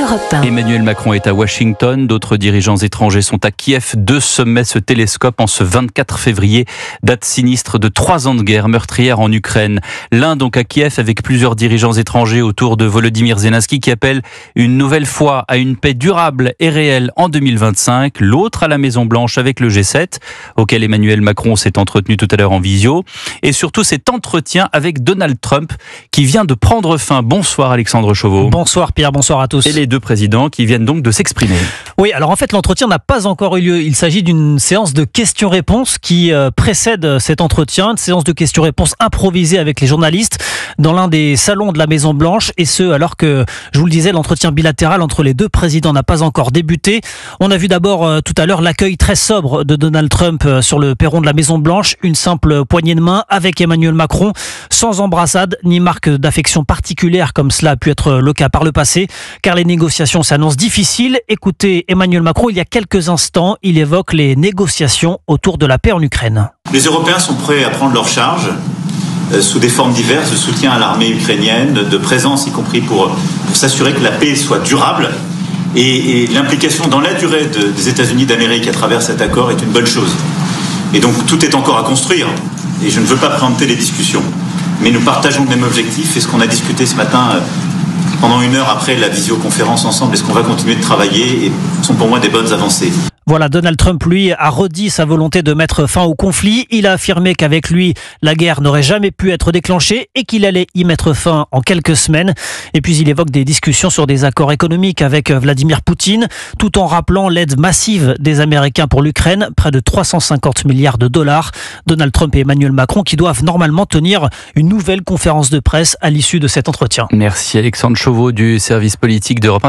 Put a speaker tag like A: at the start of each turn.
A: Europe 1.
B: Emmanuel Macron est à Washington, d'autres dirigeants étrangers sont à Kiev. 2 sommets se télescopent en ce 24 février, date sinistre de 3 ans de guerre meurtrière en Ukraine. L'un donc à Kiev avec plusieurs dirigeants étrangers autour de Volodymyr Zelensky qui appelle une nouvelle fois à une paix durable et réelle en 2025. L'autre à la Maison-Blanche avec le G7, auquel Emmanuel Macron s'est entretenu tout à l'heure en visio. Et surtout cet entretien avec Donald Trump qui vient de prendre fin. Bonsoir Alexandre Chauveau.
C: Bonsoir Pierre, bonsoir à tous.
B: Et les 2 présidents qui viennent donc de s'exprimer.
C: Oui, alors en fait l'entretien n'a pas encore eu lieu. Il s'agit d'une séance de questions-réponses qui précède cet entretien, une séance de questions-réponses improvisée avec les journalistes dans l'un des salons de la Maison-Blanche, et ce alors que, je vous le disais, l'entretien bilatéral entre les 2 présidents n'a pas encore débuté. On a vu d'abord tout à l'heure l'accueil très sobre de Donald Trump sur le perron de la Maison-Blanche, une simple poignée de main avec Emmanuel Macron, sans embrassade ni marque d'affection particulière comme cela a pu être le cas par le passé, car les négociations s'annoncent difficiles. Écoutez Emmanuel Macron, il y a quelques instants, il évoque les négociations autour de la paix en Ukraine.
D: Les Européens sont prêts à prendre leur charge sous des formes diverses de soutien à l'armée ukrainienne, de présence y compris pour s'assurer que la paix soit durable. Et l'implication dans la durée des États-Unis d'Amérique à travers cet accord est une bonne chose. Et donc tout est encore à construire. Et je ne veux pas préempter les discussions. Mais nous partageons le même objectif, et ce qu'on a discuté ce matin pendant 1 heure après la visioconférence ensemble, est-ce qu'on va continuer de travailler, et sont pour moi des bonnes avancées.
C: Voilà, Donald Trump, lui, a redit sa volonté de mettre fin au conflit. Il a affirmé qu'avec lui, la guerre n'aurait jamais pu être déclenchée et qu'il allait y mettre fin en quelques semaines. Et puis, il évoque des discussions sur des accords économiques avec Vladimir Poutine, tout en rappelant l'aide massive des Américains pour l'Ukraine, près de 350 milliards de dollars. Donald Trump et Emmanuel Macron qui doivent normalement tenir une nouvelle conférence de presse à l'issue de cet entretien.
B: Merci Alexandre Chauveau du service politique d'Europe 1.